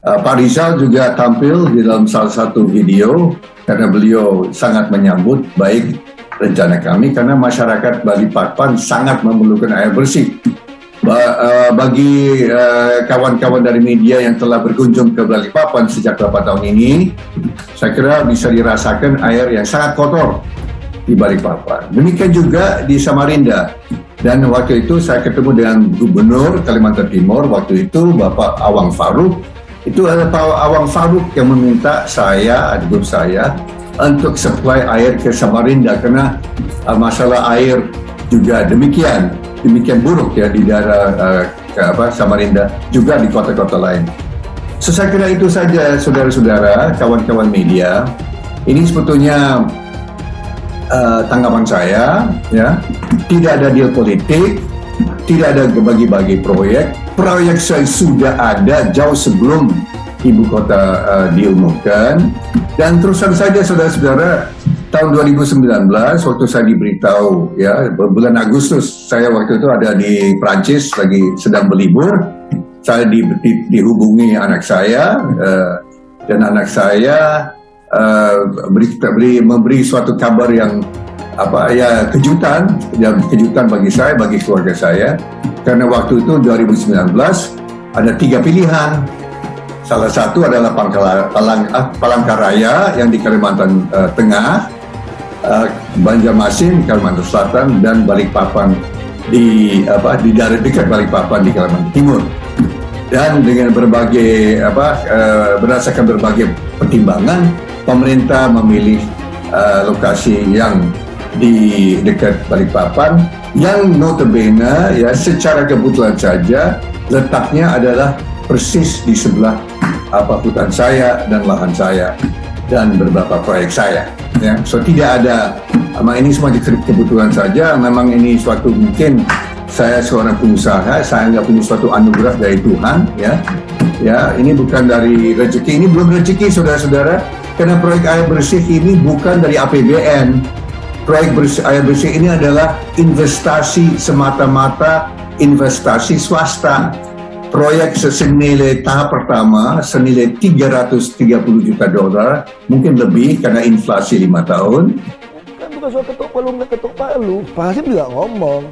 Pak Rizal juga tampil di dalam salah satu video karena beliau sangat menyambut baik rencana kami karena masyarakat Balikpapan sangat memerlukan air bersih. Bagi kawan-kawan dari media yang telah berkunjung ke Balikpapan sejak beberapa tahun ini, saya kira bisa dirasakan air yang sangat kotor di Balikpapan. Demikian juga di Samarinda. Dan waktu itu saya ketemu dengan Gubernur Kalimantan Timur, waktu itu Bapak Awang Faruk. Itu ada Pak Awang Faruk yang meminta saya, grup saya, untuk supply air ke Samarinda karena masalah air juga demikian buruk ya di daerah Samarinda, juga di kota-kota lain. So, saya kira itu saja saudara-saudara, kawan-kawan media. Ini sebetulnya tanggapan saya, ya. Tidak ada deal politik, tidak ada bagi-bagi proyek. Proyek saya sudah ada jauh sebelum ibu kota diumumkan. Dan terusan saja saudara-saudara, tahun 2019 waktu saya diberitahu, ya, bulan Agustus, saya waktu itu ada di Prancis lagi sedang berlibur. Saya dihubungi anak saya, dan anak saya memberi suatu kabar yang kejutan bagi saya, bagi keluarga saya, karena waktu itu 2019 ada 3 pilihan. Salah satu adalah Palangkaraya yang di Kalimantan Tengah, Banjarmasin di Kalimantan Selatan, dan Balikpapan di daerah dekat Balikpapan di Kalimantan Timur. Dan dengan berdasarkan berbagai pertimbangan, pemerintah memilih lokasi yang di dekat Balikpapan, yang notabene ya secara kebetulan saja letaknya adalah persis di sebelah hutan saya dan lahan saya dan beberapa proyek saya. Ya, so tidak ada, ini semua kebetulan saja. Memang ini suatu, mungkin saya seorang pengusaha, saya nggak punya suatu anugerah dari Tuhan, ya. Ya, ini bukan dari rezeki, ini belum rezeki saudara-saudara, karena proyek air bersih ini bukan dari APBN. Proyek air bersih ini adalah investasi semata-mata, investasi swasta. Proyek senilai tahap pertama senilai 330 juta dolar, mungkin lebih karena inflasi 5 tahun. Kan bukan soal ketuk palu nggak ketuk palu, Pak Hasim juga ngomong,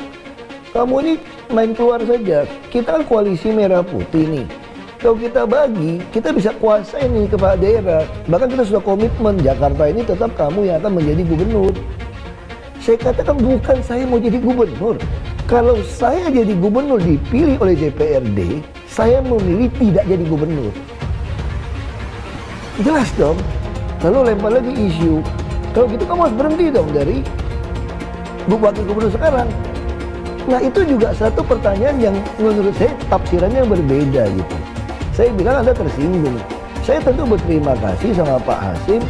kamu ini main keluar saja. Kita kan koalisi merah putih nih. Kalau kita bagi, kita bisa kuasai nih kepala daerah. Bahkan kita sudah komitmen Jakarta ini tetap kamu yang akan menjadi gubernur. Saya katakan bukan saya mau jadi gubernur. Kalau saya jadi gubernur dipilih oleh DPRD, saya memilih tidak jadi gubernur. Jelas dong. Lalu lempar lagi isu, kalau gitu kamu harus berhenti dong dari wakil gubernur sekarang. Nah, itu juga satu pertanyaan yang menurut saya tafsirannya berbeda gitu. Saya bilang Anda tersinggung. Saya tentu berterima kasih sama Pak Hasim,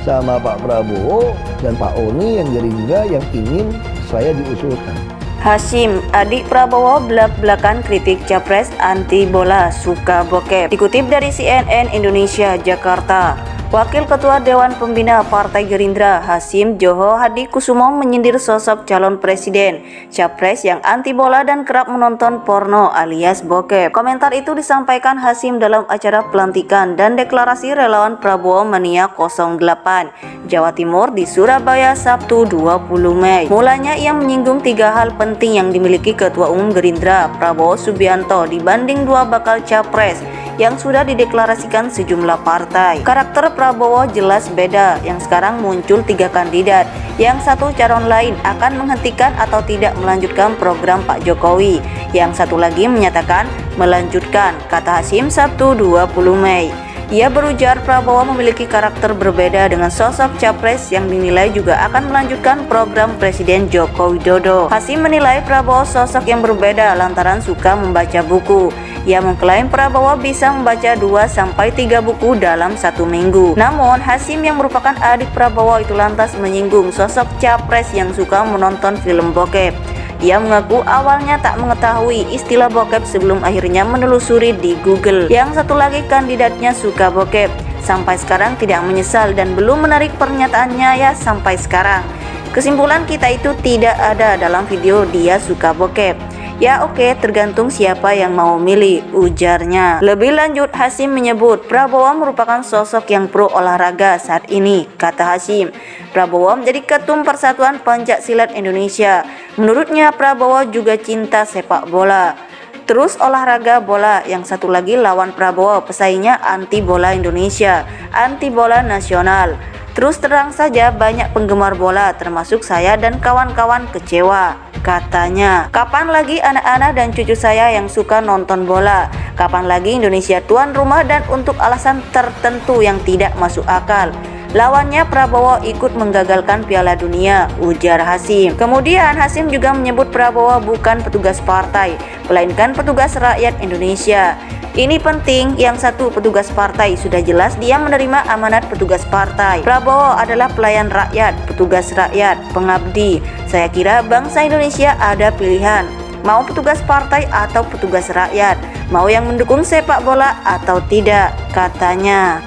sama Pak Prabowo dan Pak Oni yang Gerindra yang ingin saya diusulkan. Hasim, adik Prabowo belak-belakan kritik Capres anti bola suka bokep. Dikutip dari CNN Indonesia Jakarta, Wakil Ketua Dewan Pembina Partai Gerindra Hasim Joho Hadikusumo menyindir sosok calon presiden Capres yang anti bola dan kerap menonton porno alias bokep. Komentar itu disampaikan Hasim dalam acara pelantikan dan deklarasi relawan Prabowo Mania 08 Jawa Timur di Surabaya Sabtu 20 Mei. Mulanya ia menyinggung 3 hal penting yang dimiliki Ketua Umum Gerindra Prabowo Subianto dibanding 2 bakal Capres yang sudah dideklarasikan sejumlah partai. Karakter Prabowo jelas beda, yang sekarang muncul 3 kandidat, yang satu calon lain akan menghentikan atau tidak melanjutkan program Pak Jokowi, yang satu lagi menyatakan melanjutkan, kata Hasim Sabtu 20 Mei. Ia berujar Prabowo memiliki karakter berbeda dengan sosok Capres yang dinilai juga akan melanjutkan program Presiden Joko Widodo. Hasim menilai Prabowo sosok yang berbeda lantaran suka membaca buku. Ia mengklaim Prabowo bisa membaca 2-3 buku dalam 1 minggu. Namun, Hasim yang merupakan adik Prabowo itu lantas menyinggung sosok Capres yang suka menonton film bokep. Ia mengaku awalnya tak mengetahui istilah bokep sebelum akhirnya menelusuri di Google. Yang satu lagi kandidatnya suka bokep. Sampai sekarang tidak menyesal dan belum menarik pernyataannya ya sampai sekarang. Kesimpulan kita itu tidak ada dalam video dia suka bokep. Ya oke, tergantung siapa yang mau milih, ujarnya. Lebih lanjut, Hasyim menyebut Prabowo merupakan sosok yang pro olahraga saat ini. Kata Hasyim, Prabowo menjadi Ketum Persatuan Pencaksilat Indonesia. Menurutnya Prabowo juga cinta sepak bola. Terus olahraga bola, yang satu lagi lawan Prabowo pesaingnya anti bola Indonesia, anti bola nasional. Terus terang saja banyak penggemar bola termasuk saya dan kawan-kawan kecewa, katanya. Kapan lagi anak-anak dan cucu saya yang suka nonton bola? Kapan lagi Indonesia tuan rumah dan untuk alasan tertentu yang tidak masuk akal? Lawannya Prabowo ikut menggagalkan Piala Dunia, ujar Hasyim. Kemudian Hasyim juga menyebut Prabowo bukan petugas partai, melainkan petugas rakyat Indonesia. Ini penting, yang satu petugas partai, sudah jelas dia menerima amanat petugas partai. Prabowo adalah pelayan rakyat, petugas rakyat, pengabdi. Saya kira bangsa Indonesia ada pilihan, mau petugas partai atau petugas rakyat, mau yang mendukung sepak bola atau tidak, katanya.